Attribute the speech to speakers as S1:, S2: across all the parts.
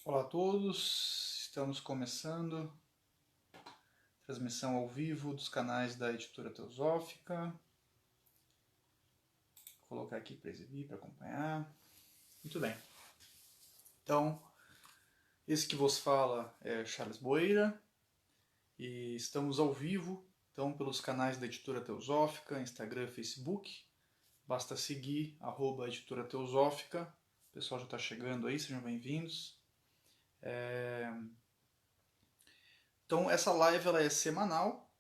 S1: Olá a todos, estamos começando transmissão ao vivo dos canais da Editora Teosófica. Vou colocar aqui para exibir, para acompanhar. Muito bem. Então, esse que vos fala é Charles Boeira e estamos ao vivo, então, pelos canais da Editora Teosófica, Instagram, Facebook. Basta seguir @Editora Teosófica. O pessoal já está chegando aí, sejam bem-vindos. Então, essa live ela é semanal,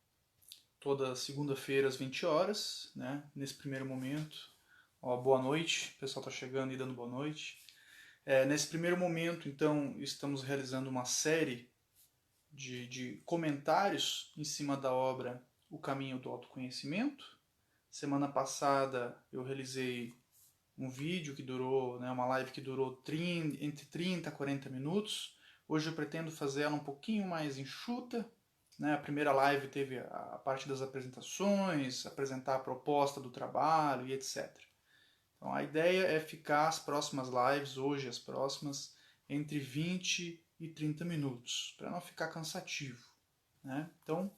S1: toda segunda-feira às 20 horas, né? Nesse primeiro momento. Ó, boa noite, o pessoal está chegando e dando boa noite. Nesse primeiro momento, então, estamos realizando uma série de comentários em cima da obra O Caminho do Autoconhecimento. Semana passada eu realizei um vídeo que durou, uma live que durou entre 30 a 40 minutos. Hoje eu pretendo fazer ela um pouquinho mais enxuta. A primeira live teve a parte das apresentações, apresentar a proposta do trabalho e etc. Então a ideia é ficar as próximas lives, hoje as próximas, entre 20 e 30 minutos, para não ficar cansativo. Então,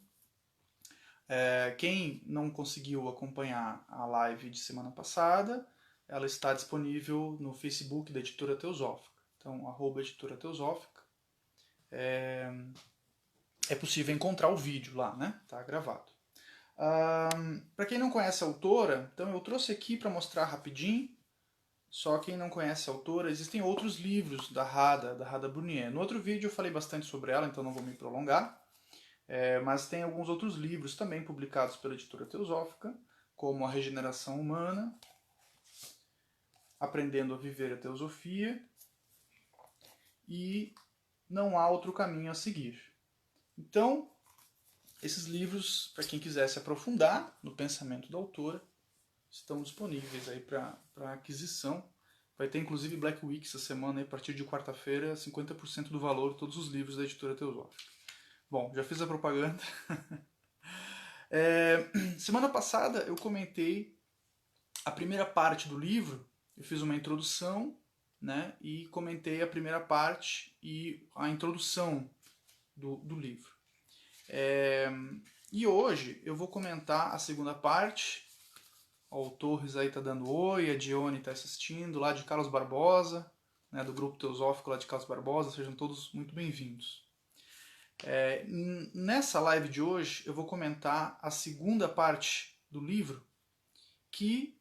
S1: quem não conseguiu acompanhar a live de semana passada, ela está disponível no Facebook da Editora Teosófica. Então, @Editora Teosófica. É possível encontrar o vídeo lá, né? Tá gravado. Para quem não conhece a autora, então eu trouxe aqui para mostrar rapidinho. Só quem não conhece a autora, existem outros livros da Radha Brunier. No outro vídeo eu falei bastante sobre ela, então não vou me prolongar. Mas tem alguns outros livros também publicados pela Editora Teosófica, como A Regeneração Humana, Aprendendo a Viver a Teosofia e Não Há Outro Caminho a Seguir. Então, esses livros, para quem quiser se aprofundar no pensamento da autora, estão disponíveis aí para aquisição. Vai ter inclusive Black Week essa semana, aí, a partir de quarta-feira, 50% do valor de todos os livros da Editora Teosófica. Bom, já fiz a propaganda. Semana passada eu comentei a primeira parte do livro, eu fiz uma introdução, né, e comentei a primeira parte e a introdução do livro. E hoje eu vou comentar a segunda parte. O Torres aí tá dando oi, a Dione está assistindo, lá de Carlos Barbosa, né, do grupo Teosófico lá de Carlos Barbosa, sejam todos muito bem-vindos. Nessa live de hoje eu vou comentar a segunda parte do livro, que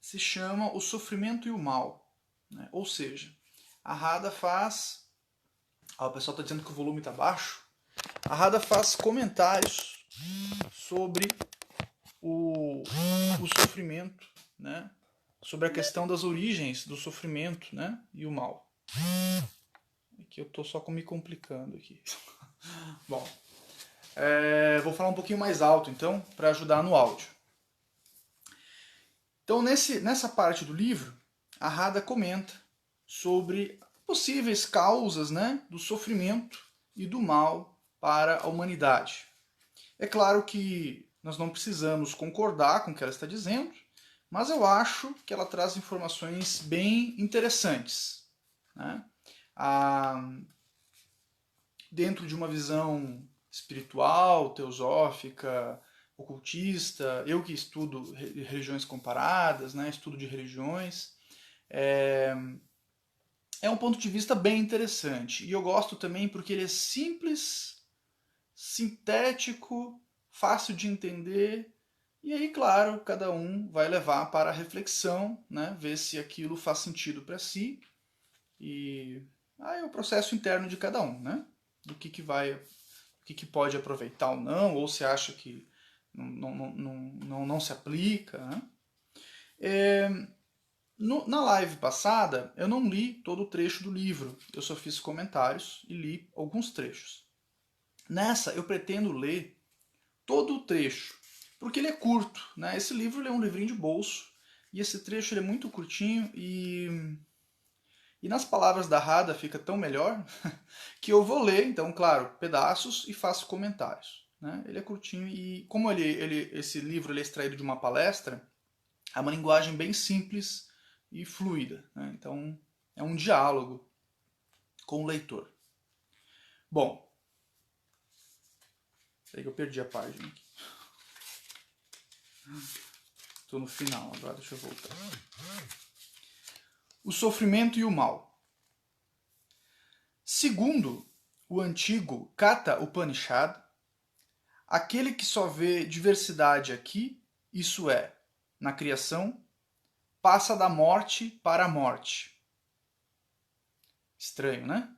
S1: se chama O Sofrimento e o Mal. Né? Ou seja, a Radha faz... o pessoal está dizendo que o volume está baixo. A Radha faz comentários sobre o sofrimento, né? Sobre a questão das origens do sofrimento, né? E o mal. Aqui eu estou só me complicando aqui. Bom, vou falar um pouquinho mais alto, então, para ajudar no áudio. Então, nessa parte do livro, a Radha comenta sobre possíveis causas, né, do sofrimento e do mal para a humanidade. É claro que nós não precisamos concordar com o que ela está dizendo, mas eu acho que ela traz informações bem interessantes. Né? Dentro de uma visão espiritual, teosófica, ocultista, eu que estudo religiões comparadas, né, estudo de religiões, é um ponto de vista bem interessante. E eu gosto também porque ele é simples, sintético, fácil de entender. E aí, claro, cada um vai levar para a reflexão, né, ver se aquilo faz sentido para si. E aí é o processo interno de cada um, né? Do que pode aproveitar ou não, ou se acha que não se aplica. Né? Na live passada, eu não li todo o trecho do livro, eu só fiz comentários e li alguns trechos. Nessa, eu pretendo ler todo o trecho, porque ele é curto. Né? Esse livro ele é um livrinho de bolso, e esse trecho ele é muito curtinho e nas palavras da Radha fica tão melhor que eu vou ler, então, claro, pedaços e faço comentários. Né? Ele é curtinho e como esse livro ele é extraído de uma palestra, é uma linguagem bem simples e fluida. Né? Então, é um diálogo com o leitor. Bom, peraí que eu perdi a página aqui. Estou no final agora, deixa eu voltar. O sofrimento e o mal. Segundo o antigo Katha Upanishad, aquele que só vê diversidade aqui, isso é, na criação, passa da morte para a morte. Estranho, né?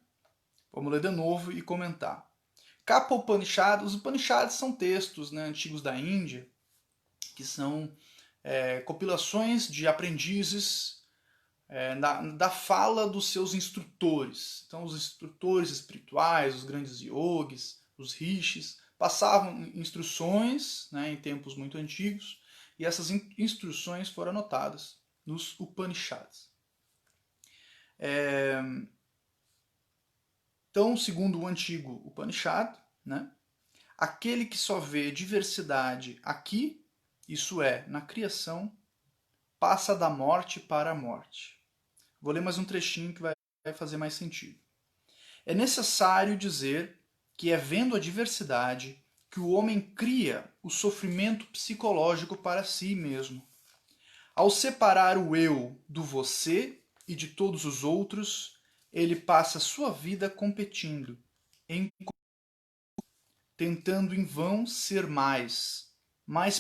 S1: Vamos ler de novo e comentar. Katha Upanishad, os Upanishads são textos, né, antigos da Índia, que são compilações de aprendizes da fala dos seus instrutores. Então, os instrutores espirituais, os grandes yogis, os rishis, passavam instruções, né, em tempos muito antigos, e essas instruções foram anotadas nos Upanishads. Então, segundo o antigo Upanishad, né, aquele que só vê diversidade aqui, isso é, na criação, passa da morte para a morte. Vou ler mais um trechinho que vai fazer mais sentido. É necessário dizer que é vendo a diversidade que o homem cria o sofrimento psicológico para si mesmo. Ao separar o eu do você e de todos os outros, ele passa sua vida competindo, tentando em vão ser mais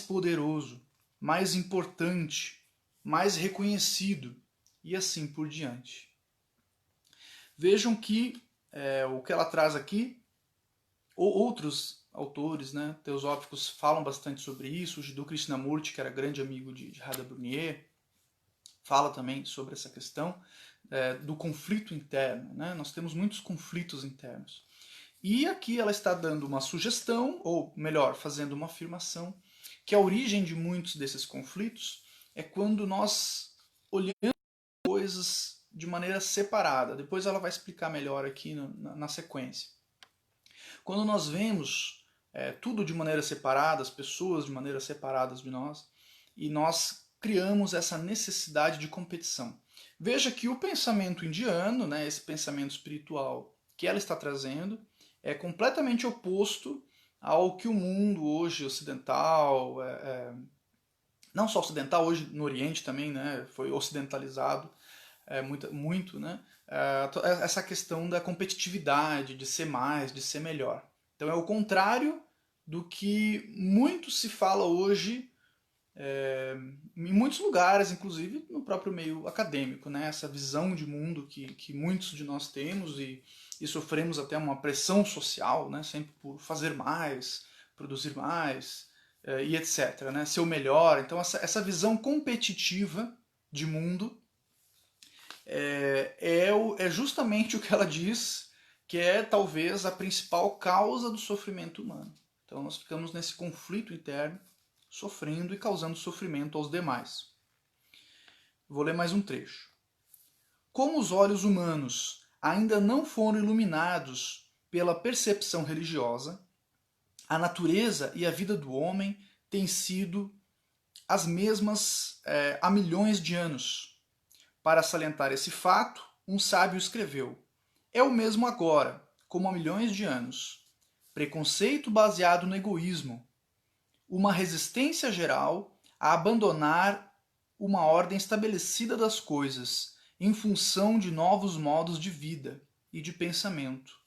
S1: poderoso, mais importante, mais reconhecido e assim por diante. Vejam que o que ela traz aqui, outros autores, né, teosóficos falam bastante sobre isso. O Jiddu Krishnamurti, que era grande amigo de Radha Brunier, fala também sobre essa questão do conflito interno. Né? Nós temos muitos conflitos internos. E aqui ela está dando uma sugestão, ou melhor, fazendo uma afirmação, que a origem de muitos desses conflitos é quando nós olhamos coisas de maneira separada. Depois ela vai explicar melhor aqui na sequência. Quando nós vemos tudo de maneira separada, as pessoas de maneira separadas de nós, e nós criamos essa necessidade de competição. Veja que o pensamento indiano, né, esse pensamento espiritual que ela está trazendo, é completamente oposto ao que o mundo hoje ocidental, não só ocidental, hoje no Oriente também, né, foi ocidentalizado muito, né, essa questão da competitividade, de ser mais, de ser melhor. Então é o contrário do que muito se fala hoje em muitos lugares, inclusive no próprio meio acadêmico, né? Essa visão de mundo que muitos de nós temos e sofremos até uma pressão social, né? Sempre por fazer mais, produzir mais e etc. Né? Ser o melhor. Então essa visão competitiva de mundo é justamente o que ela diz que é talvez a principal causa do sofrimento humano. Então nós ficamos nesse conflito interno, sofrendo e causando sofrimento aos demais. Vou ler mais um trecho. Como os olhos humanos ainda não foram iluminados pela percepção religiosa, a natureza e a vida do homem têm sido as mesmas há milhões de anos. Para salientar esse fato, um sábio escreveu: é o mesmo agora, como há milhões de anos. Preconceito baseado no egoísmo, uma resistência geral a abandonar uma ordem estabelecida das coisas em função de novos modos de vida e de pensamento.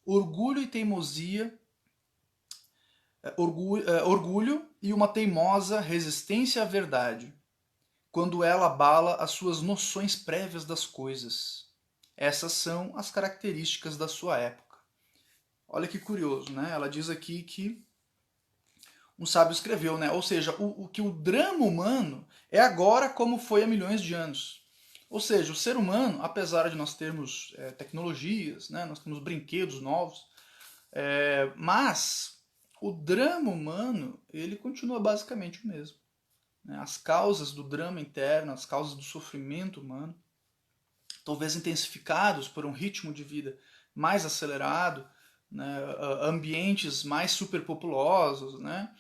S1: Orgulho e teimosia, orgulho e uma teimosa resistência à verdade, quando ela abala as suas noções prévias das coisas. Essas são as características da sua época. Olha que curioso, né? Ela diz aqui que um sábio escreveu, né? Ou seja, que o drama humano é agora como foi há milhões de anos. Ou seja, o ser humano, apesar de nós termos tecnologias, né? Nós temos brinquedos novos, mas o drama humano ele continua basicamente o mesmo. Né? As causas do drama interno, as causas do sofrimento humano, talvez intensificados por um ritmo de vida mais acelerado, né? Ambientes mais superpopulosos, né?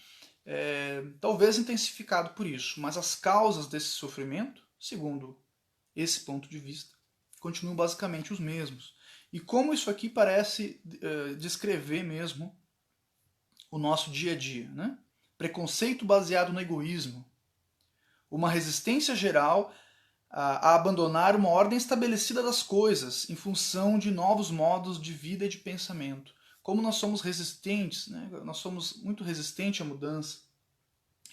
S1: Talvez intensificado por isso, mas as causas desse sofrimento, segundo esse ponto de vista, continuam basicamente os mesmos. E como isso aqui parece descrever mesmo o nosso dia a dia, né? Preconceito baseado no egoísmo, uma resistência geral a abandonar uma ordem estabelecida das coisas em função de novos modos de vida e de pensamento. Como nós somos resistentes, né? Nós somos muito resistentes à mudança.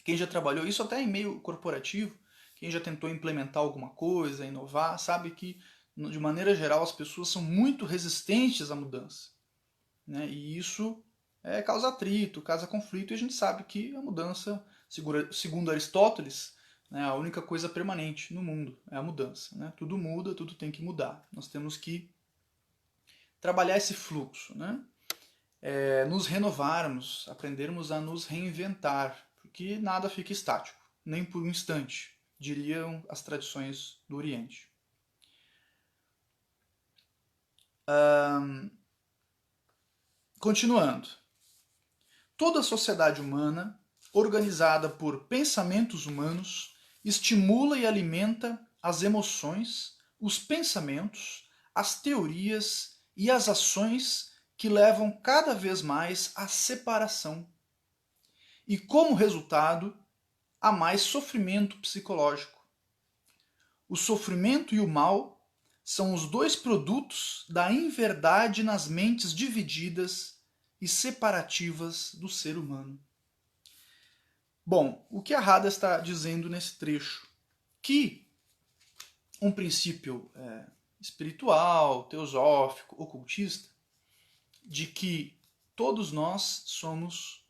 S1: Quem já trabalhou isso até em meio corporativo, quem já tentou implementar alguma coisa, inovar, sabe que, de maneira geral, as pessoas são muito resistentes à mudança. Né? E isso causa atrito, causa conflito, e a gente sabe que a mudança, segundo Aristóteles, né, a única coisa permanente no mundo é a mudança. Né? Tudo muda, tudo tem que mudar. Nós temos que trabalhar esse fluxo, né? Nos renovarmos, aprendermos a nos reinventar, porque nada fica estático, nem por um instante, diriam as tradições do Oriente. Continuando. Toda a sociedade humana, organizada por pensamentos humanos, estimula e alimenta as emoções, os pensamentos, as teorias e as ações que levam cada vez mais à separação. E, como resultado, há mais sofrimento psicológico. O sofrimento e o mal são os dois produtos da inverdade nas mentes divididas e separativas do ser humano. Bom, o que a Hada está dizendo nesse trecho? Que um princípio espiritual, teosófico, ocultista, de que todos nós somos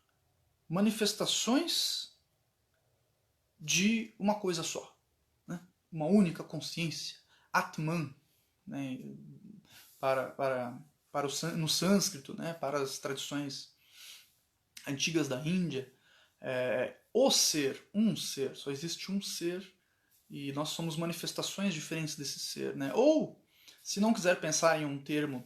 S1: manifestações de uma coisa só, né? Uma única consciência, Atman, né? No sânscrito, né? Para as tradições antigas da Índia, o ser, um ser, só existe um ser e nós somos manifestações diferentes desse ser, né? Ou, se não quiser pensar em um termo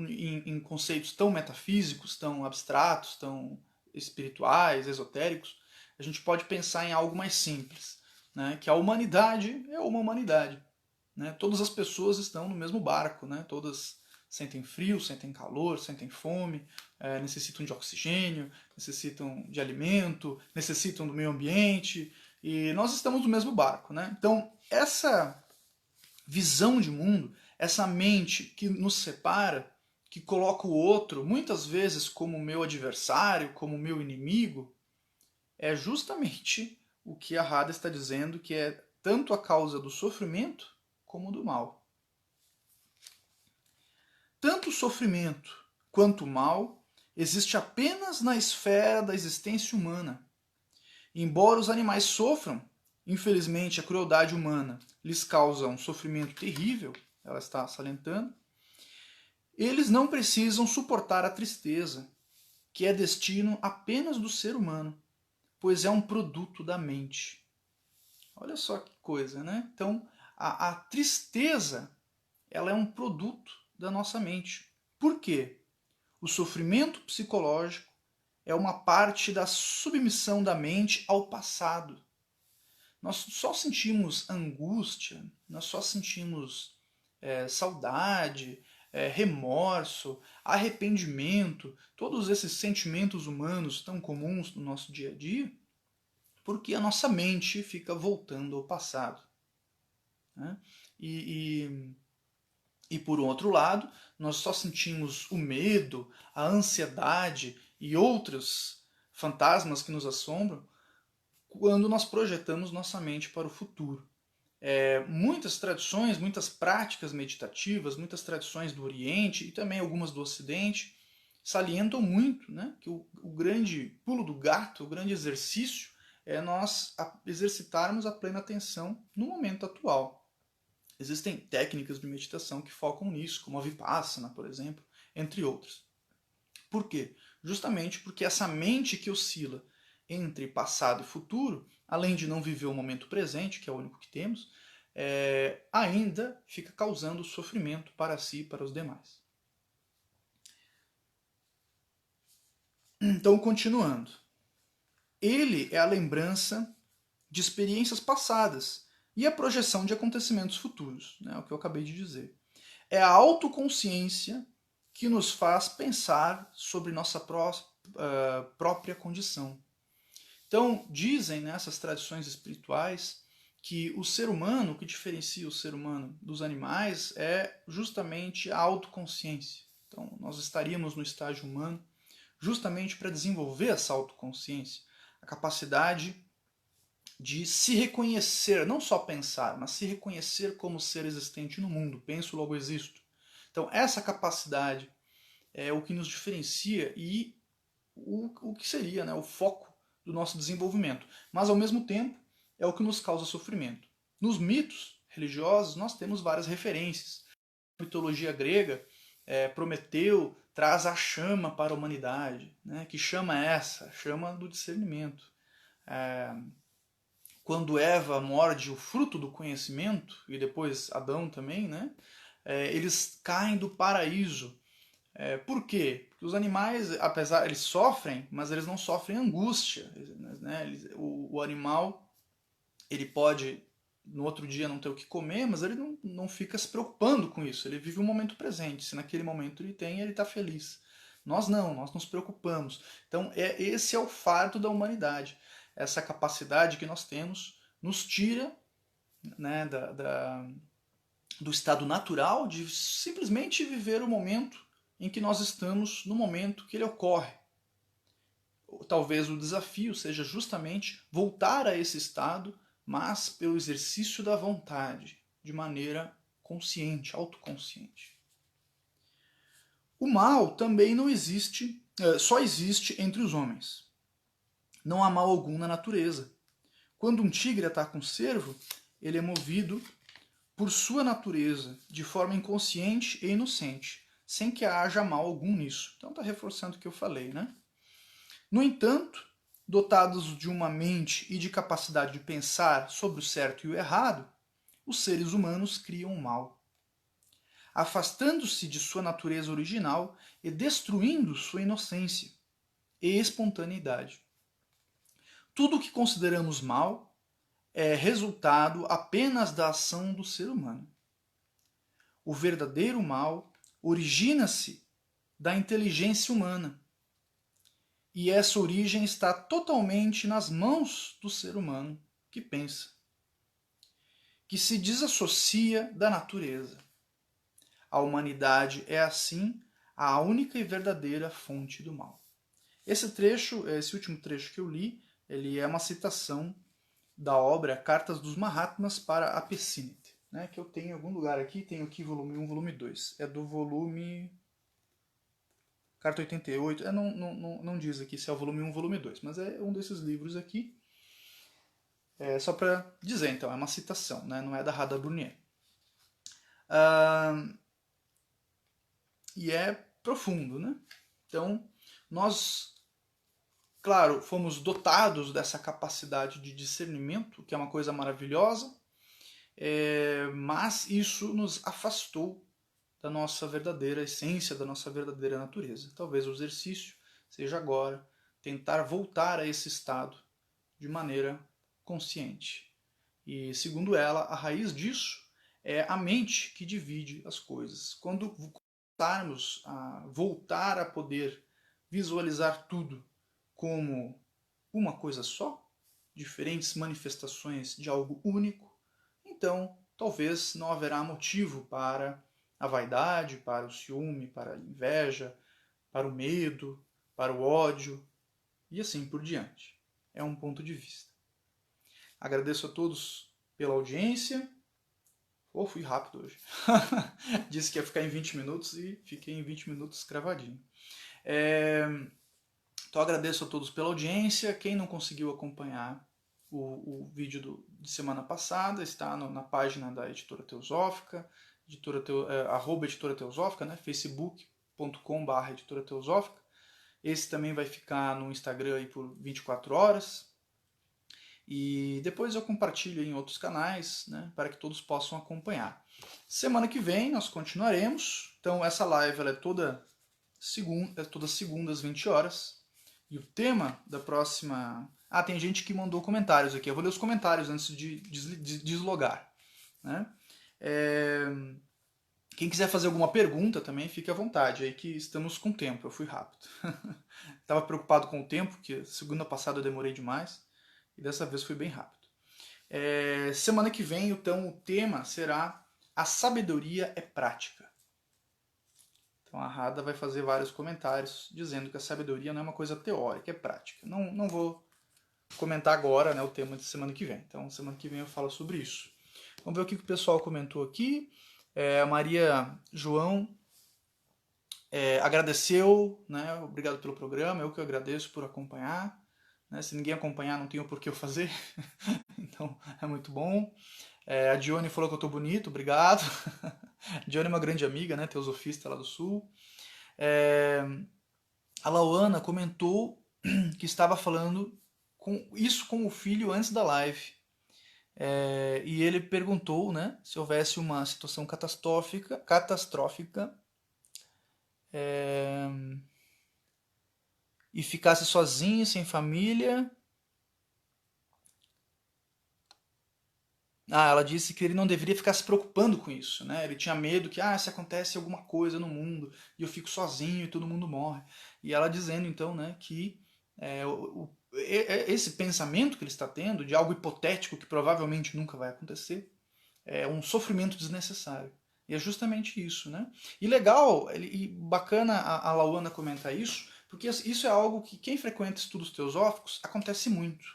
S1: em conceitos tão metafísicos, tão abstratos, tão espirituais, esotéricos, a gente pode pensar em algo mais simples, né? Que a humanidade é uma humanidade, né? Todas as pessoas estão no mesmo barco, né? Todas sentem frio, sentem calor, sentem fome, necessitam de oxigênio, necessitam de alimento, necessitam do meio ambiente, e nós estamos no mesmo barco, né? Então, essa visão de mundo, essa mente que nos separa, que coloca o outro muitas vezes como meu adversário, como meu inimigo, é justamente o que a Hada está dizendo, que é tanto a causa do sofrimento como do mal. Tanto o sofrimento quanto o mal existe apenas na esfera da existência humana. Embora os animais sofram, infelizmente a crueldade humana lhes causa um sofrimento terrível, ela está salientando, eles não precisam suportar a tristeza, que é destino apenas do ser humano, pois é um produto da mente. Olha só que coisa, né? Então, a tristeza, ela é um produto da nossa mente. Por quê? O sofrimento psicológico é uma parte da submissão da mente ao passado. Nós só sentimos angústia, nós só sentimos saudade, remorso, arrependimento, todos esses sentimentos humanos tão comuns no nosso dia a dia, porque a nossa mente fica voltando ao passado. Né? E por outro lado, nós só sentimos o medo, a ansiedade e outros fantasmas que nos assombram quando nós projetamos nossa mente para o futuro. Muitas tradições, muitas práticas meditativas, muitas tradições do Oriente e também algumas do Ocidente salientam muito, né, que o grande pulo do gato, o grande exercício é nós exercitarmos a plena atenção no momento atual. Existem técnicas de meditação que focam nisso, como a Vipassana, por exemplo, entre outras. Por quê? Justamente porque essa mente que oscila entre passado e futuro, além de não viver o momento presente, que é o único que temos, ainda fica causando sofrimento para si e para os demais. Então, continuando. Ele é a lembrança de experiências passadas e a projeção de acontecimentos futuros, né, o que eu acabei de dizer. É a autoconsciência que nos faz pensar sobre nossa própria condição. Então, dizem nessas tradições espirituais que o ser humano, o que diferencia o ser humano dos animais é justamente a autoconsciência. Então, nós estaríamos no estágio humano justamente para desenvolver essa autoconsciência, a capacidade de se reconhecer, não só pensar, mas se reconhecer como ser existente no mundo. Penso, logo existo. Então, essa capacidade é o que nos diferencia e o que seria, né, o foco do nosso desenvolvimento. Mas, ao mesmo tempo, é o que nos causa sofrimento. Nos mitos religiosos, nós temos várias referências. Na mitologia grega, Prometeu traz a chama para a humanidade. Né? Que chama é essa? Chama do discernimento. Quando Eva morde o fruto do conhecimento, e depois Adão também, né? Eles caem do paraíso. Por quê? Porque os animais, apesar eles sofrem, mas eles não sofrem angústia. Né? O animal ele pode no outro dia não ter o que comer, mas ele não fica se preocupando com isso. Ele vive o momento presente. Se naquele momento ele tem, ele está feliz. Nós não, nós nos preocupamos. Então esse é o fardo da humanidade. Essa capacidade que nós temos nos tira, né, do estado natural de simplesmente viver o momento em que nós estamos, no momento que ele ocorre. Talvez o desafio seja justamente voltar a esse estado, mas pelo exercício da vontade, de maneira consciente, autoconsciente. O mal também não existe, só existe entre os homens. Não há mal algum na natureza. Quando um tigre ataca um cervo, ele é movido por sua natureza, de forma inconsciente e inocente, sem que haja mal algum nisso. Então está reforçando o que eu falei, né? No entanto, dotados de uma mente e de capacidade de pensar sobre o certo e o errado, os seres humanos criam o mal, afastando-se de sua natureza original e destruindo sua inocência e espontaneidade. Tudo o que consideramos mal é resultado apenas da ação do ser humano. O verdadeiro mal origina-se da inteligência humana. E essa origem está totalmente nas mãos do ser humano que pensa, que se desassocia da natureza. A humanidade é, assim, a única e verdadeira fonte do mal. Esse último trecho que eu li, ele é uma citação da obra Cartas dos Mahatmas para a Pessinit, né, que eu tenho em algum lugar aqui, tenho aqui volume 1, volume 2. É do volume Carta 88, não diz aqui se é o volume 1 ou volume 2, mas é um desses livros aqui. Só para dizer, então, é uma citação, né, não é da Radha Brunier. E é profundo, né? Então, nós, claro, fomos dotados dessa capacidade de discernimento, que é uma coisa maravilhosa, mas isso nos afastou da nossa verdadeira essência, da nossa verdadeira natureza. Talvez o exercício seja agora tentar voltar a esse estado de maneira consciente. E, segundo ela, a raiz disso é a mente que divide as coisas. Quando começarmos a voltar a poder visualizar tudo como uma coisa só, diferentes manifestações de algo único, então talvez não haverá motivo para a vaidade, para o ciúme, para a inveja, para o medo, para o ódio e assim por diante. É um ponto de vista. Agradeço a todos pela audiência. Fui rápido hoje. Disse que ia ficar em 20 minutos e fiquei em 20 minutos cravadinho. Então agradeço a todos pela audiência. Quem não conseguiu acompanhar o vídeo de semana passada, está na página da Editora Teosófica, @Editora Teosófica, né? facebook.com/Editora Teosófica. Esse também vai ficar no Instagram aí por 24 horas. E depois eu compartilho em outros canais, né, para que todos possam acompanhar. Semana que vem nós continuaremos. Então essa live ela é toda segunda às 20 horas. E o tema da próxima... tem gente que mandou comentários aqui. Eu vou ler os comentários antes de deslogar. Né? Quem quiser fazer alguma pergunta também, fique à vontade, aí que estamos com tempo, eu fui rápido. Estava preocupado com o tempo, porque segunda passada eu demorei demais, e dessa vez fui bem rápido. Semana que vem, então, o tema será A Sabedoria é Prática. Então a Radha vai fazer vários comentários dizendo que a sabedoria não é uma coisa teórica, é prática. Não vou comentar agora, né, o tema de semana que vem. Então semana que vem eu falo sobre isso. Vamos ver o que o pessoal comentou aqui. A Maria João agradeceu, né, obrigado pelo programa, eu que agradeço por acompanhar. Né, se ninguém acompanhar, não tenho por que eu fazer. Então é muito bom. A Dione falou que eu tô bonito, obrigado. A Dione é uma grande amiga, né, teosofista lá do Sul. A Lauana comentou que estava falando isso com o filho antes da live. E ele perguntou, né, se houvesse uma situação catastrófica e ficasse sozinho, sem família. Ela disse que ele não deveria ficar se preocupando com isso, né? Ele tinha medo que, se acontece alguma coisa no mundo e eu fico sozinho e todo mundo morre. E ela dizendo, então, né, que esse pensamento que ele está tendo de algo hipotético que provavelmente nunca vai acontecer é um sofrimento desnecessário. E é justamente isso, né? E legal, e bacana a Lauana comentar isso, porque isso é algo que quem frequenta estudos teosóficos acontece muito.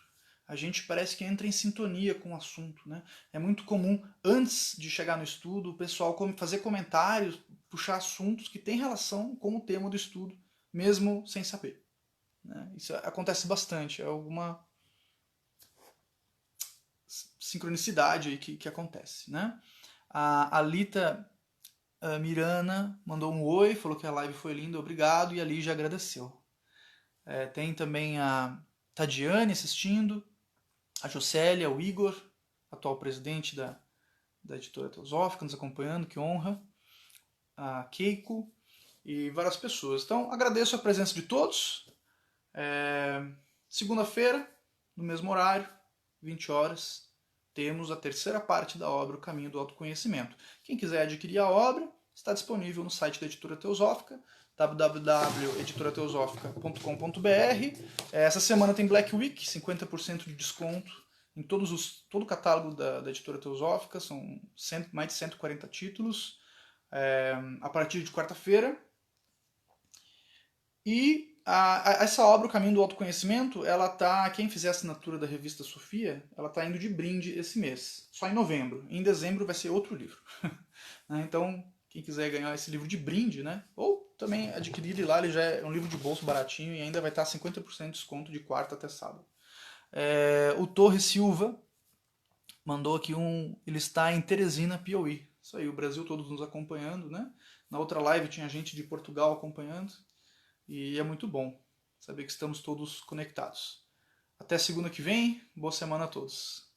S1: A gente parece que entra em sintonia com o assunto, né? É muito comum, antes de chegar no estudo, o pessoal fazer comentários, puxar assuntos que têm relação com o tema do estudo, mesmo sem saber. Né? Isso acontece bastante, é alguma sincronicidade aí que acontece, né? A Alita Mirana mandou um oi, falou que a live foi linda, obrigado, e a Lígia agradeceu. Tem também a Tadiane assistindo, a Jocélia, o Igor, atual presidente da editora Teosófica, nos acompanhando, que honra, a Keiko e várias pessoas. Então, agradeço a presença de todos. Segunda-feira, no mesmo horário, 20 horas, temos a terceira parte da obra O Caminho do Autoconhecimento. Quem quiser adquirir a obra, está disponível no site da Editora Teosófica, www.editorateosófica.com.br. Essa semana tem Black Week, 50% de desconto em todo o catálogo da Editora Teosófica, são mais de 140 títulos, a partir de quarta-feira. E essa obra, O Caminho do Autoconhecimento, quem fizer a assinatura da revista Sofia, ela está indo de brinde esse mês, só em novembro. Em dezembro vai ser outro livro. Então, quem quiser ganhar esse livro de brinde, né? Ou também adquirir ele lá, ele já é um livro de bolso baratinho e ainda vai estar 50% de desconto de quarta até sábado. O Torres Silva mandou aqui ele está em Teresina, Piauí. Isso aí, o Brasil todo nos acompanhando, né? Na outra live tinha gente de Portugal acompanhando. E é muito bom saber que estamos todos conectados. Até segunda que vem, boa semana a todos.